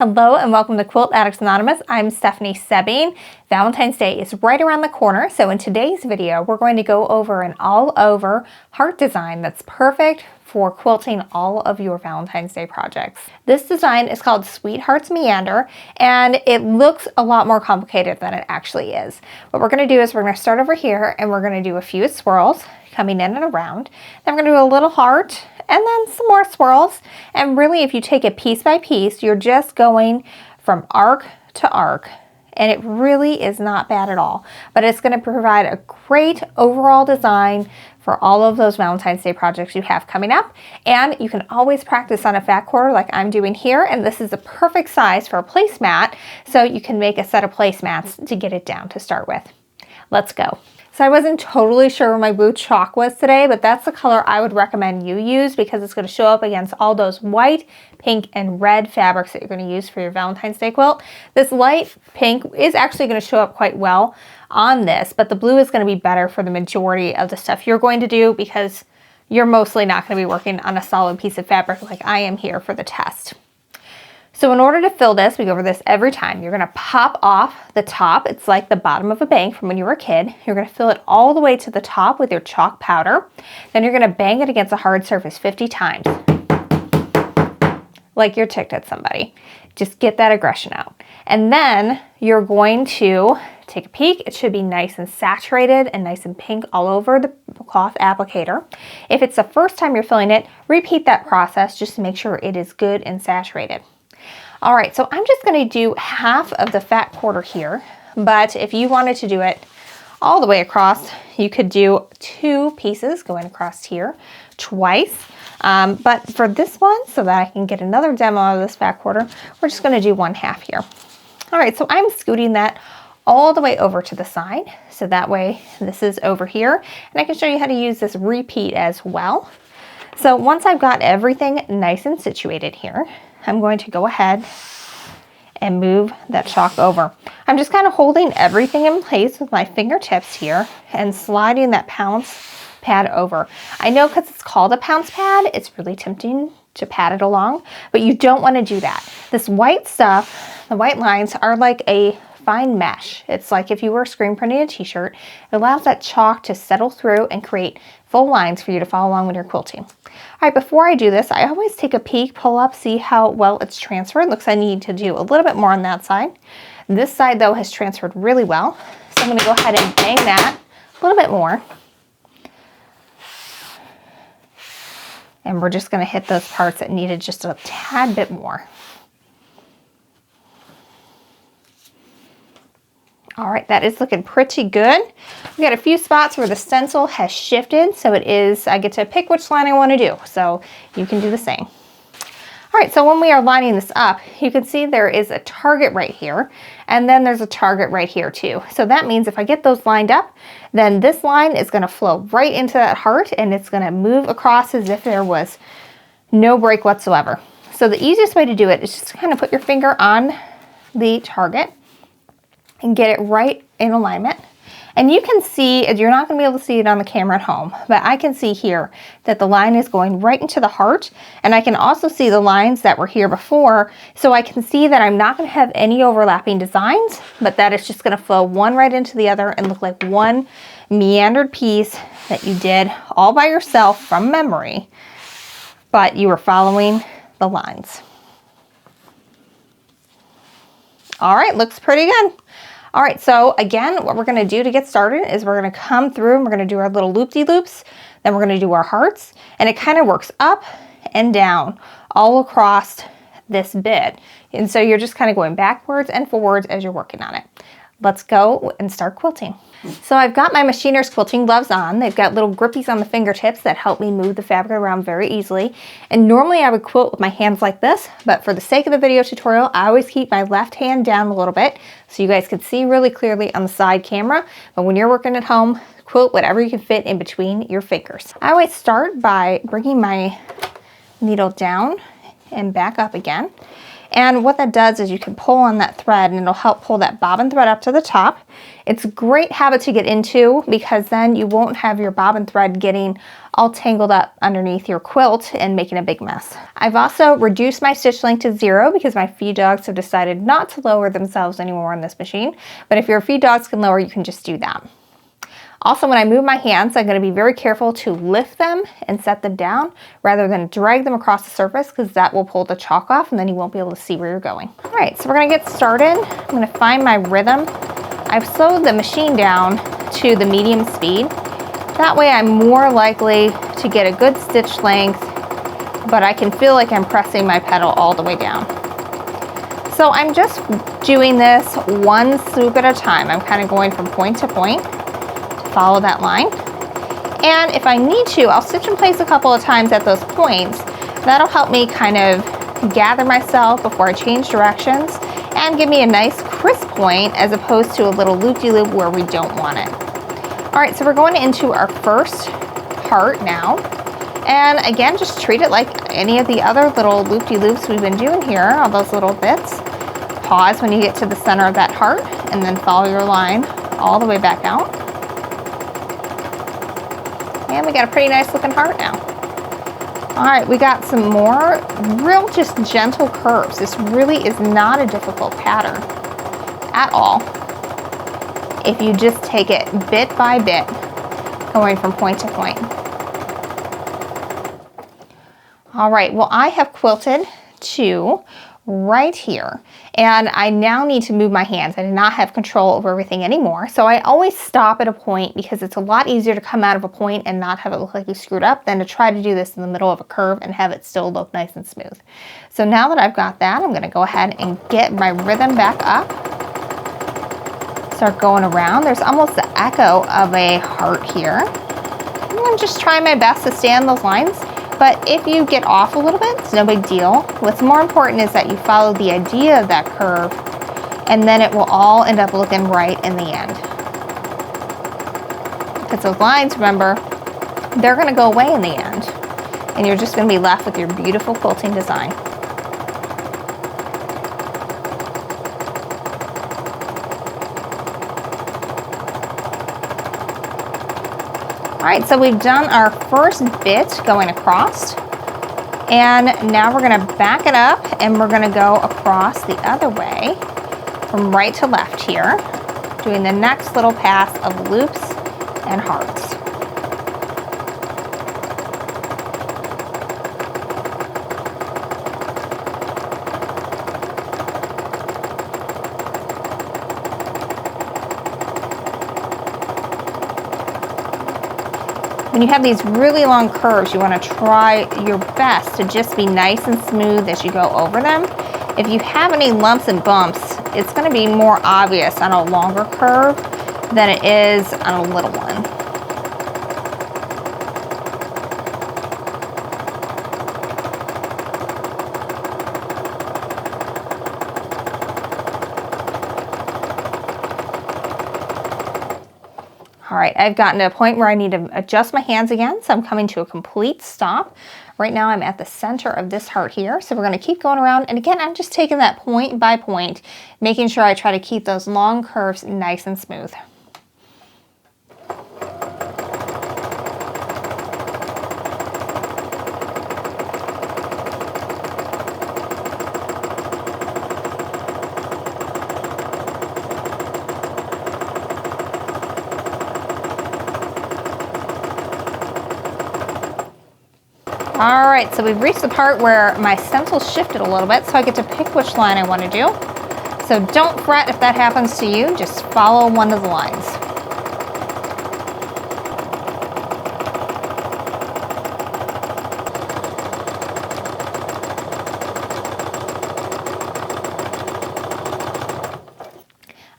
Hello and welcome to Quilt Addicts Anonymous. I'm Stephanie Soebbing. Valentine's Day is right around the corner, so in today's video we're going to go over an all-over heart design that's perfect for quilting all of your Valentine's Day projects. This design is called Sweetheart Meander, and it looks a lot more complicated than it actually is. What we're going to do is we're going to start over here and we're going to do a few swirls coming in and around. Then we're going to do a little heart and then some more swirls. And really, if you take it piece by piece, you're just going from arc to arc. And it really is not bad at all. But it's going to provide a great overall design for all of those Valentine's Day projects you have coming up. And you can always practice on a fat quarter like I'm doing here. And this is a perfect size for a placemat. So you can make a set of placemats to get it down to start with. Let's go. So I wasn't totally sure where my blue chalk was today, but that's the color I would recommend you use because it's going to show up against all those white, pink, and red fabrics that you're going to use for your Valentine's Day quilt. This light pink is actually going to show up quite well on this, but the blue is going to be better for the majority of the stuff you're going to do because you're mostly not going to be working on a solid piece of fabric like I am here for the test. So in order to fill this, we go over this every time. You're going to pop off the top. It's like the bottom of a bank from when you were a kid. You're going to fill it all the way to the top with your chalk powder. Then you're going to bang it against a hard surface 50 times. Like you're ticked at somebody. Just get that aggression out. And then you're going to take a peek. It should be nice and saturated and nice and pink all over the cloth applicator. If it's the first time you're filling it, repeat that process just to make sure it is good and saturated. All right, so I'm just going to do half of the fat quarter here, but if you wanted to do it all the way across, you could do 2 pieces going across here twice. But for this one, so that I can get another demo of this fat quarter, we're just going to do 1/2 here. All right, so I'm scooting that all the way over to the side, so that way this is over here, and I can show you how to use this repeat as well. So once I've got everything nice and situated here, I'm going to go ahead and move that chalk over. I'm just kind of holding everything in place with my fingertips here and sliding that pounce pad over. I know because it's called a pounce pad, it's really tempting to pat it along, but you don't want to do that. This white stuff, the white lines are like a fine mesh. It's like if you were screen printing a t-shirt, it allows that chalk to settle through and create full lines for you to follow along when you're quilting. All right, before I do this, I always take a peek, pull up, see how well it's transferred. Looks like I need to do a little bit more on that side. This side, though, has transferred really well. So I'm going to go ahead and bang that a little bit more. And we're just going to hit those parts that needed just a tad bit more. All right, that is looking pretty good. We got a few spots where the stencil has shifted, so it is, I get to pick which line I want to do, so you can do the same. All right, so when we are lining this up, you can see there is a target right here, and then there's a target right here too. So that means if I get those lined up, then this line is going to flow right into that heart, and it's going to move across as if there was no break whatsoever. So the easiest way to do it is just kind of put your finger on the target and get it right in alignment. And you can see, you're not going to be able to see it on the camera at home, but I can see here that the line is going right into the heart, and I can also see the lines that were here before, so I can see that I'm not going to have any overlapping designs, but that it's just going to flow one right into the other and look like one meandered piece that you did all by yourself from memory, but you were following the lines. All right, looks pretty good. All right, so again, what we're going to do to get started is we're going to come through and we're going to do our little loop-de-loops. Then we're going to do our hearts, and it kind of works up and down all across this bit. And so you're just kind of going backwards and forwards as you're working on it. Let's go and start quilting. So I've got my machiner's quilting gloves on. They've got little grippies on the fingertips that help me move the fabric around very easily. And normally I would quilt with my hands like this, but for the sake of the video tutorial, I always keep my left hand down a little bit so you guys can see really clearly on the side camera. But when you're working at home, quilt whatever you can fit in between your fingers. I always start by bringing my needle down and back up again. And what that does is you can pull on that thread and it'll help pull that bobbin thread up to the top. It's a great habit to get into because then you won't have your bobbin thread getting all tangled up underneath your quilt and making a big mess. I've also reduced my stitch length to 0 because my feed dogs have decided not to lower themselves anymore on this machine. But if your feed dogs can lower, you can just do that. Also, when I move my hands, I'm going to be very careful to lift them and set them down rather than drag them across the surface because that will pull the chalk off and then you won't be able to see where you're going. All right, so we're going to get started. I'm going to find my rhythm. I've slowed the machine down to the medium speed. That way I'm more likely to get a good stitch length, but I can feel like I'm pressing my pedal all the way down. So I'm just doing this one swoop at a time. I'm kind of going from point to point. Follow that line, and if I need to, I'll stitch in place a couple of times at those points. That'll help me kind of gather myself before I change directions and give me a nice crisp point as opposed to a little loop-de-loop where we don't want it. All right, so we're going into our first heart now, and again, just treat it like any of the other little loop-de-loops we've been doing here, all those little bits. Pause when you get to the center of that heart and then follow your line all the way back out. And we got a pretty nice looking heart now. All right, we got some more real just gentle curves. This really is not a difficult pattern at all if you just take it bit by bit, going from point to point. All right, well, I have quilted to right here, and I now need to move my hands. I do not have control over everything anymore, so I always stop at a point because it's a lot easier to come out of a point and not have it look like you screwed up than to try to do this in the middle of a curve and have it still look nice and smooth. So now that I've got that, I'm going to go ahead and get my rhythm back up. Start going around. There's almost the echo of a heart here. I'm going to just try my best to stay on those lines. But if you get off a little bit, it's no big deal. What's more important is that you follow the idea of that curve, and then it will all end up looking right in the end. Because those lines, remember, they're going to go away in the end, and you're just going to be left with your beautiful quilting design. All right, so we've done our first bit going across, and now we're going to back it up and we're going to go across the other way from right to left here, doing the next little pass of loops and hearts. When you have these really long curves, you want to try your best to just be nice and smooth as you go over them. If you have any lumps and bumps, it's going to be more obvious on a longer curve than it is on a little one. All right, I've gotten to a point where I need to adjust my hands again, so I'm coming to a complete stop. Right now I'm at the center of this heart here, so we're going to keep going around, and again, I'm just taking that point by point, making sure I try to keep those long curves nice and smooth. All right, so we've reached the part where my stencil shifted a little bit, so I get to pick which line I want to do. So don't fret if that happens to you, just follow one of the lines.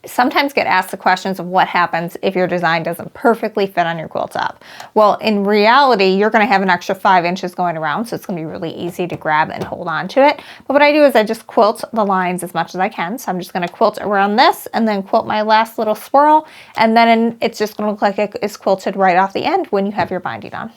Sometimes get asked the questions of what happens if your design doesn't perfectly fit on your quilt top. Well, in reality, you're going to have an extra 5 inches going around, so it's going to be really easy to grab and hold on to it. But what I do is I just quilt the lines as much as I can. So I'm just going to quilt around this and then quilt my last little swirl, and then it's just going to look like it is quilted right off the end when you have your binding on.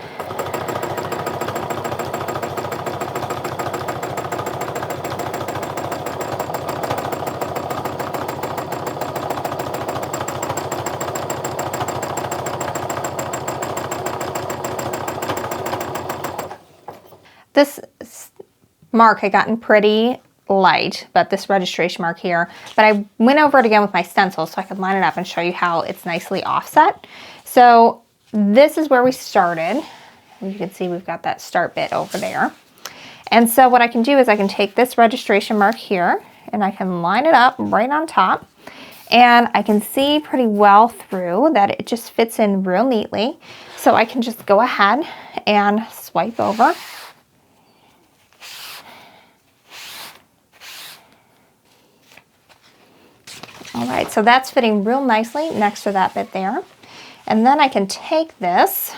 mark had gotten pretty light, but this registration mark here, but I went over it again with my stencil so I could line it up and show you how it's nicely offset. So this is where we started. You can see we've got that start bit over there. And so what I can do is I can take this registration mark here and I can line it up right on top, and I can see pretty well through that it just fits in real neatly. So I can just go ahead and swipe over. All right, so that's fitting real nicely next to that bit there. And then I can take this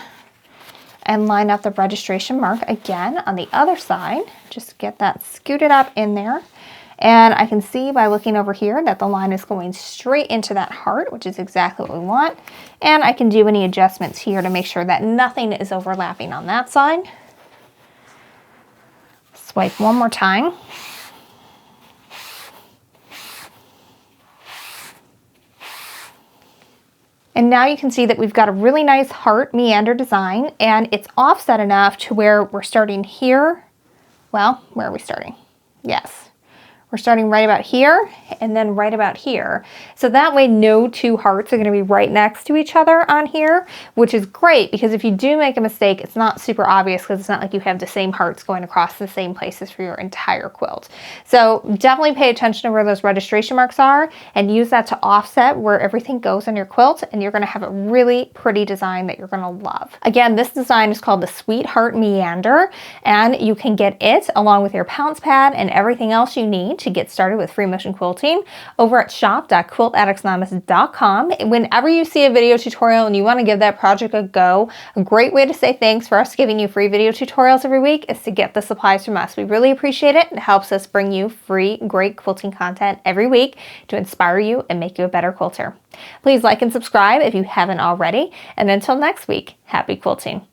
and line up the registration mark again on the other side. Just get that scooted up in there. And I can see by looking over here that the line is going straight into that heart, which is exactly what we want. And I can do any adjustments here to make sure that nothing is overlapping on that side. Swipe one more time. And now you can see that we've got a really nice heart meander design, and it's offset enough to where we're starting here. Well, where are we starting? Yes. We're starting right about here and then right about here. So that way no two hearts are going to be right next to each other on here, which is great because if you do make a mistake, it's not super obvious because it's not like you have the same hearts going across the same places for your entire quilt. So definitely pay attention to where those registration marks are and use that to offset where everything goes on your quilt, and you're going to have a really pretty design that you're going to love. Again, this design is called the Sweetheart Meander, and you can get it along with your pounce pad and everything else you need to get started with free motion quilting over at shop.quiltaddictsanonymous.com. Whenever you see a video tutorial and you want to give that project a go, a great way to say thanks for us giving you free video tutorials every week is to get the supplies from us. We really appreciate it. It helps us bring you free, great quilting content every week to inspire you and make you a better quilter. Please like and subscribe if you haven't already. And until next week, happy quilting.